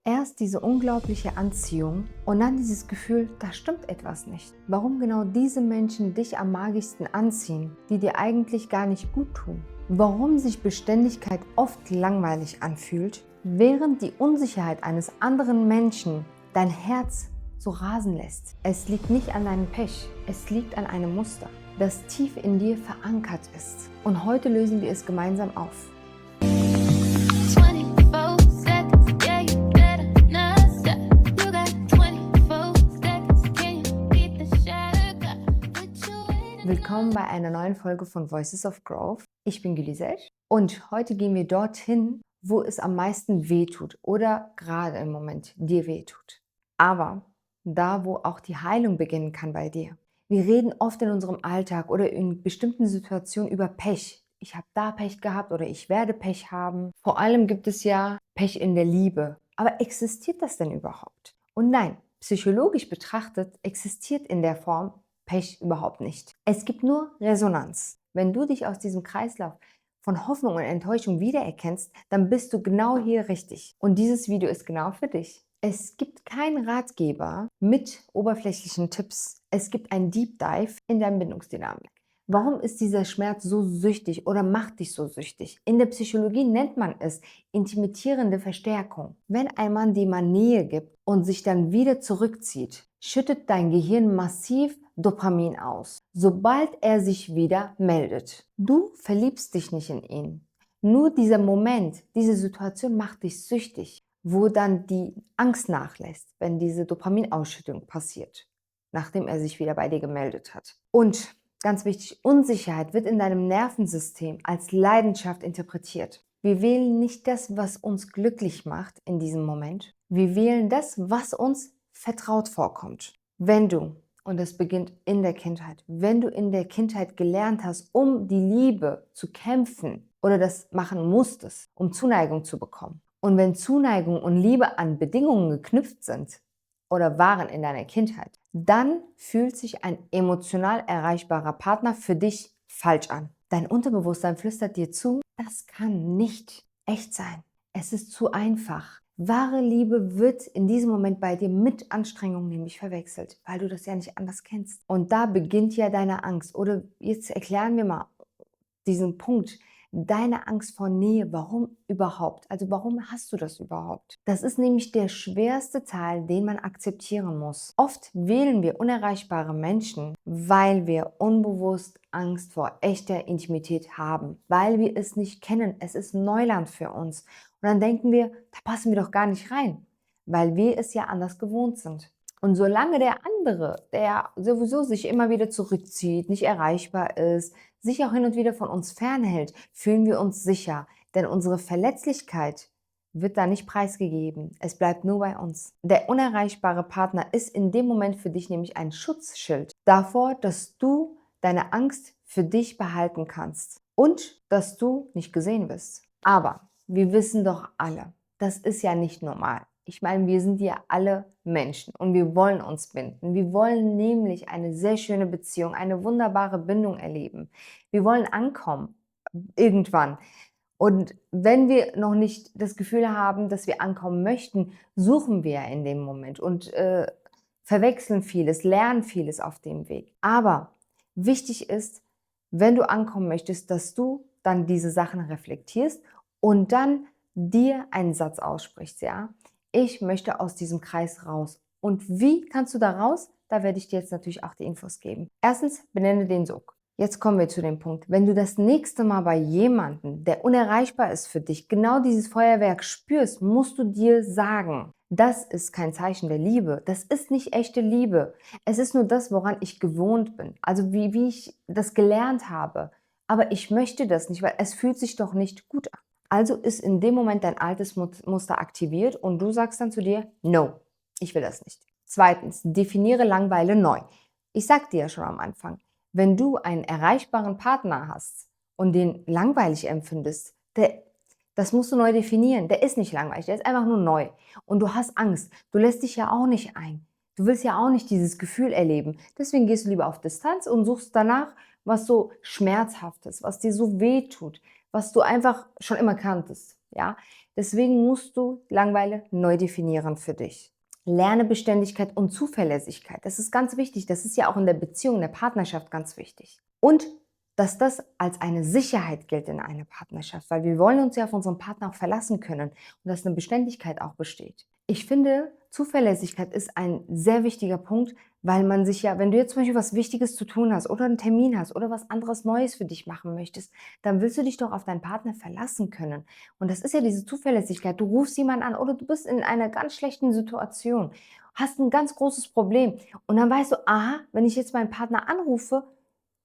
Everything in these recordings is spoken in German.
Erst diese unglaubliche Anziehung und dann dieses Gefühl, da stimmt etwas nicht. Warum genau diese Menschen dich am magischsten anziehen, die dir eigentlich gar nicht gut tun? Warum sich Beständigkeit oft langweilig anfühlt, während die Unsicherheit eines anderen Menschen dein Herz so rasen lässt. Es liegt nicht an deinem Pech, es liegt an einem Muster, das tief in dir verankert ist. Und heute lösen wir es gemeinsam auf. Willkommen bei einer neuen Folge von Voices of Growth. Ich bin Gülizar und heute gehen wir dorthin, wo es am meisten wehtut oder gerade im Moment dir wehtut. Aber da, wo auch die Heilung beginnen kann bei dir. Wir reden oft in unserem Alltag oder in bestimmten Situationen über Pech. Ich habe da Pech gehabt oder ich werde Pech haben. Vor allem gibt es ja Pech in der Liebe. Aber existiert das denn überhaupt? Und nein, psychologisch betrachtet existiert in der Form Pech überhaupt nicht. Es gibt nur Resonanz. Wenn du dich aus diesem Kreislauf von Hoffnung und Enttäuschung wiedererkennst, dann bist du genau hier richtig. Und dieses Video ist genau für dich. Es gibt keinen Ratgeber mit oberflächlichen Tipps. Es gibt ein Deep Dive in deine Bindungsdynamik. Warum ist dieser Schmerz so süchtig oder macht dich so süchtig? In der Psychologie nennt man es intimidierende Verstärkung. Wenn ein Mann dir mal Nähe gibt und sich dann wieder zurückzieht, schüttet dein Gehirn massiv Dopamin aus, sobald er sich wieder meldet. Du verliebst dich nicht in ihn. Nur dieser Moment, diese Situation macht dich süchtig, wo dann die Angst nachlässt, wenn diese Dopaminausschüttung passiert, nachdem er sich wieder bei dir gemeldet hat. Und ganz wichtig, Unsicherheit wird in deinem Nervensystem als Leidenschaft interpretiert. Wir wählen nicht das, was uns glücklich macht in diesem Moment. Wir wählen das, was uns vertraut vorkommt. Wenn du, und das beginnt in der Kindheit, wenn du in der Kindheit gelernt hast, um die Liebe zu kämpfen oder das machen musstest, um Zuneigung zu bekommen. Und wenn Zuneigung und Liebe an Bedingungen geknüpft sind oder waren in deiner Kindheit, dann fühlt sich ein emotional erreichbarer Partner für dich falsch an. Dein Unterbewusstsein flüstert dir zu, das kann nicht echt sein. Es ist zu einfach. Wahre Liebe wird in diesem Moment bei dir mit Anstrengung nämlich verwechselt, weil du das ja nicht anders kennst. Und da beginnt ja deine Angst. Oder jetzt erklären wir mal diesen Punkt. Deine Angst vor Nähe, warum überhaupt? Also warum hast du das überhaupt? Das ist nämlich der schwerste Teil, den man akzeptieren muss. Oft wählen wir unerreichbare Menschen, weil wir unbewusst Angst vor echter Intimität haben, weil wir es nicht kennen. Es ist Neuland für uns. Und dann denken wir, da passen wir doch gar nicht rein, weil wir es ja anders gewohnt sind. Und solange der andere, der sowieso sich immer wieder zurückzieht, nicht erreichbar ist, sich auch hin und wieder von uns fernhält, fühlen wir uns sicher. Denn unsere Verletzlichkeit wird da nicht preisgegeben. Es bleibt nur bei uns. Der unerreichbare Partner ist in dem Moment für dich nämlich ein Schutzschild davor, dass du deine Angst für dich behalten kannst und dass du nicht gesehen wirst. Aber wir wissen doch alle, das ist ja nicht normal. Ich meine, wir sind ja alle Menschen und wir wollen uns binden. Wir wollen nämlich eine sehr schöne Beziehung, eine wunderbare Bindung erleben. Wir wollen ankommen, irgendwann. Und wenn wir noch nicht das Gefühl haben, dass wir ankommen möchten, suchen wir ja in dem Moment und verwechseln vieles, lernen vieles auf dem Weg. Aber wichtig ist, wenn du ankommen möchtest, dass du dann diese Sachen reflektierst und dann dir einen Satz aussprichst, ja? Ich möchte aus diesem Kreis raus. Und wie kannst du da raus? Da werde ich dir jetzt natürlich auch die Infos geben. Erstens, benenne den Sog. Jetzt kommen wir zu dem Punkt. Wenn du das nächste Mal bei jemandem, der unerreichbar ist für dich, genau dieses Feuerwerk spürst, musst du dir sagen, das ist kein Zeichen der Liebe. Das ist nicht echte Liebe. Es ist nur das, woran ich gewohnt bin. Also wie ich das gelernt habe. Aber ich möchte das nicht, weil es fühlt sich doch nicht gut an. Also ist in dem Moment dein altes Muster aktiviert und du sagst dann zu dir, no, ich will das nicht. Zweitens, definiere Langeweile neu. Ich sagte ja schon am Anfang, wenn du einen erreichbaren Partner hast und den langweilig empfindest, das musst du neu definieren. Der ist nicht langweilig, der ist einfach nur neu. Und du hast Angst, du lässt dich ja auch nicht ein. Du willst ja auch nicht dieses Gefühl erleben. Deswegen gehst du lieber auf Distanz und suchst danach was so Schmerzhaftes, was dir so weh tut, was du einfach schon immer kanntest, ja. Deswegen musst du Langeweile neu definieren für dich. Lerne Beständigkeit und Zuverlässigkeit. Das ist ganz wichtig. Das ist ja auch in der Beziehung, in der Partnerschaft ganz wichtig. Und dass das als eine Sicherheit gilt in einer Partnerschaft, weil wir wollen uns ja auf unseren Partner auch verlassen können und dass eine Beständigkeit auch besteht. Ich finde, Zuverlässigkeit ist ein sehr wichtiger Punkt, weil man sich ja, wenn du jetzt zum Beispiel was Wichtiges zu tun hast oder einen Termin hast oder was anderes Neues für dich machen möchtest, dann willst du dich doch auf deinen Partner verlassen können. Und das ist ja diese Zuverlässigkeit. Du rufst jemanden an oder du bist in einer ganz schlechten Situation, hast ein ganz großes Problem und dann weißt du, aha, wenn ich jetzt meinen Partner anrufe,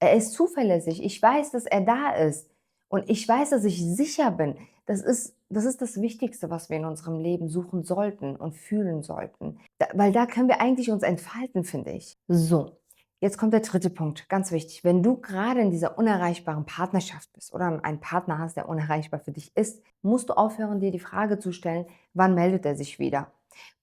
er ist zuverlässig. Ich weiß, dass er da ist. Und ich weiß, dass ich sicher bin. Das ist das Wichtigste, was wir in unserem Leben suchen sollten und fühlen sollten. Weil da können wir eigentlich uns entfalten, finde ich. So, jetzt kommt der dritte Punkt. Ganz wichtig. Wenn du gerade in dieser unerreichbaren Partnerschaft bist oder einen Partner hast, der unerreichbar für dich ist, musst du aufhören, dir die Frage zu stellen, wann meldet er sich wieder?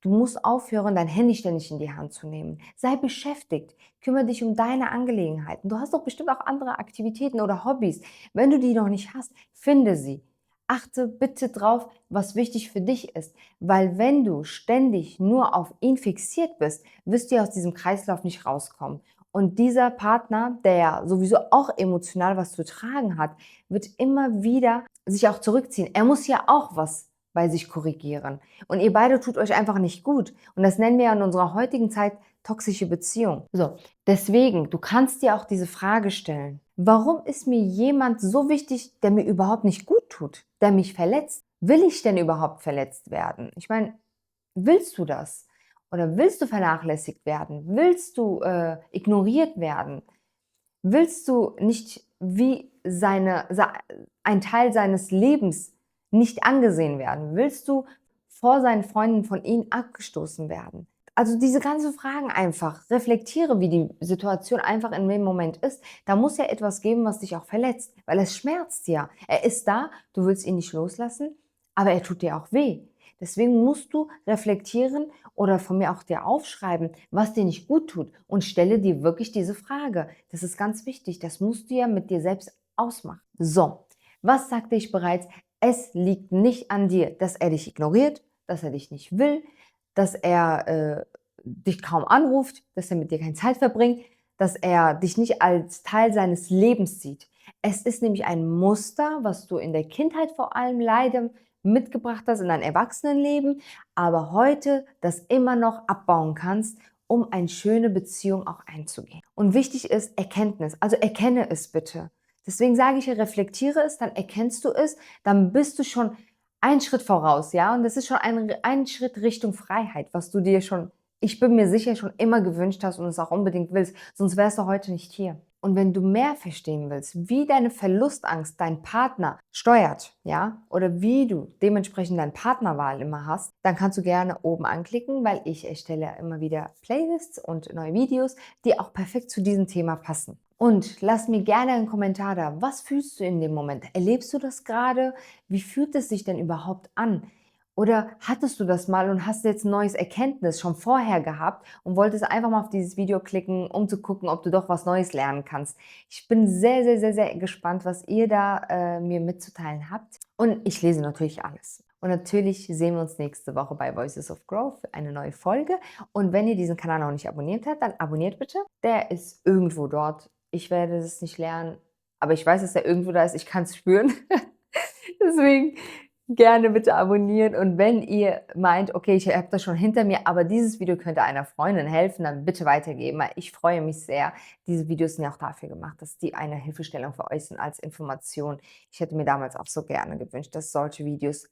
Du musst aufhören, dein Handy ständig in die Hand zu nehmen. Sei beschäftigt. Kümmere dich um deine Angelegenheiten. Du hast doch bestimmt auch andere Aktivitäten oder Hobbys. Wenn du die noch nicht hast, finde sie. Achte bitte drauf, was wichtig für dich ist. Weil wenn du ständig nur auf ihn fixiert bist, wirst du aus diesem Kreislauf nicht rauskommen. Und dieser Partner, der ja sowieso auch emotional was zu tragen hat, wird immer wieder sich auch zurückziehen. Er muss ja auch was bei sich korrigieren. Und ihr beide tut euch einfach nicht gut. Und das nennen wir ja in unserer heutigen Zeit toxische Beziehung. So, deswegen, du kannst dir auch diese Frage stellen. Warum ist mir jemand so wichtig, der mir überhaupt nicht gut tut, der mich verletzt? Will ich denn überhaupt verletzt werden? Ich meine, willst du das? Oder willst du vernachlässigt werden? Willst du ignoriert werden? Willst du nicht wie ein Teil seines Lebens nicht angesehen werden? Willst du vor seinen Freunden von ihm abgestoßen werden? Also diese ganzen Fragen einfach. Reflektiere, wie die Situation einfach in dem Moment ist. Da muss ja etwas geben, was dich auch verletzt, weil es schmerzt ja. Er ist da, du willst ihn nicht loslassen, aber er tut dir auch weh. Deswegen musst du reflektieren oder von mir auch dir aufschreiben, was dir nicht gut tut und stelle dir wirklich diese Frage. Das ist ganz wichtig. Das musst du ja mit dir selbst ausmachen. So, was sagte ich bereits? Es liegt nicht an dir, dass er dich ignoriert, dass er dich nicht will, dass er dich kaum anruft, dass er mit dir keine Zeit verbringt, dass er dich nicht als Teil seines Lebens sieht. Es ist nämlich ein Muster, was du in der Kindheit vor allem leider mitgebracht hast in dein Erwachsenenleben, aber heute das immer noch abbauen kannst, um eine schöne Beziehung auch einzugehen. Und wichtig ist Erkenntnis, also erkenne es bitte. Deswegen sage ich ja, reflektiere es, dann erkennst du es, dann bist du schon einen Schritt voraus, ja, und das ist schon ein Schritt Richtung Freiheit, was du dir schon, ich bin mir sicher, schon immer gewünscht hast und es auch unbedingt willst, sonst wärst du heute nicht hier. Und wenn du mehr verstehen willst, wie deine Verlustangst deinen Partner steuert, ja, oder wie du dementsprechend deine Partnerwahl immer hast, dann kannst du gerne oben anklicken, weil ich erstelle immer wieder Playlists und neue Videos, die auch perfekt zu diesem Thema passen. Und lass mir gerne einen Kommentar da. Was fühlst du in dem Moment? Erlebst du das gerade? Wie fühlt es sich denn überhaupt an? Oder hattest du das mal und hast jetzt ein neues Erkenntnis schon vorher gehabt und wolltest einfach mal auf dieses Video klicken, um zu gucken, ob du doch was Neues lernen kannst? Ich bin sehr, sehr, sehr, sehr gespannt, was ihr da mir mitzuteilen habt. Und ich lese natürlich alles. Und natürlich sehen wir uns nächste Woche bei Voices of Growth für eine neue Folge. Und wenn ihr diesen Kanal noch nicht abonniert habt, dann abonniert bitte. Der ist irgendwo dort. Ich werde es nicht lernen, aber ich weiß, dass er irgendwo da ist. Ich kann es spüren. Deswegen gerne bitte abonnieren und wenn ihr meint, okay, ich habe das schon hinter mir, aber dieses Video könnte einer Freundin helfen, dann bitte weitergeben, weil ich freue mich sehr. Diese Videos sind ja auch dafür gemacht, dass die eine Hilfestellung für euch sind als Information. Ich hätte mir damals auch so gerne gewünscht, dass es solche Videos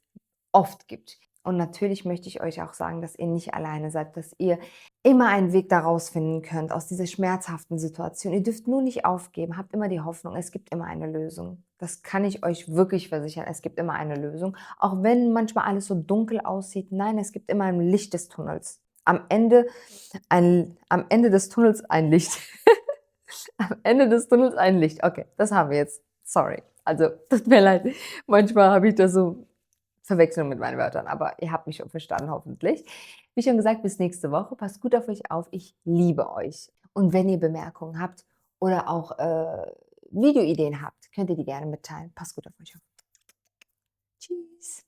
oft gibt. Und natürlich möchte ich euch auch sagen, dass ihr nicht alleine seid, dass ihr immer einen Weg daraus finden könnt aus dieser schmerzhaften Situation. Ihr dürft nur nicht aufgeben, habt immer die Hoffnung, es gibt immer eine Lösung. Das kann ich euch wirklich versichern, es gibt immer eine Lösung. Auch wenn manchmal alles so dunkel aussieht, nein, es gibt immer ein Licht des Tunnels. Am Ende des Tunnels ein Licht. Am Ende des Tunnels ein Licht. Okay, das haben wir jetzt. Sorry. Also, tut mir leid. Manchmal habe ich das so Verwechslung mit meinen Wörtern, aber ihr habt mich schon verstanden, hoffentlich. Wie schon gesagt, bis nächste Woche. Passt gut auf euch auf. Ich liebe euch. Und wenn ihr Bemerkungen habt oder auch Videoideen habt, könnt ihr die gerne mitteilen. Passt gut auf euch auf. Tschüss.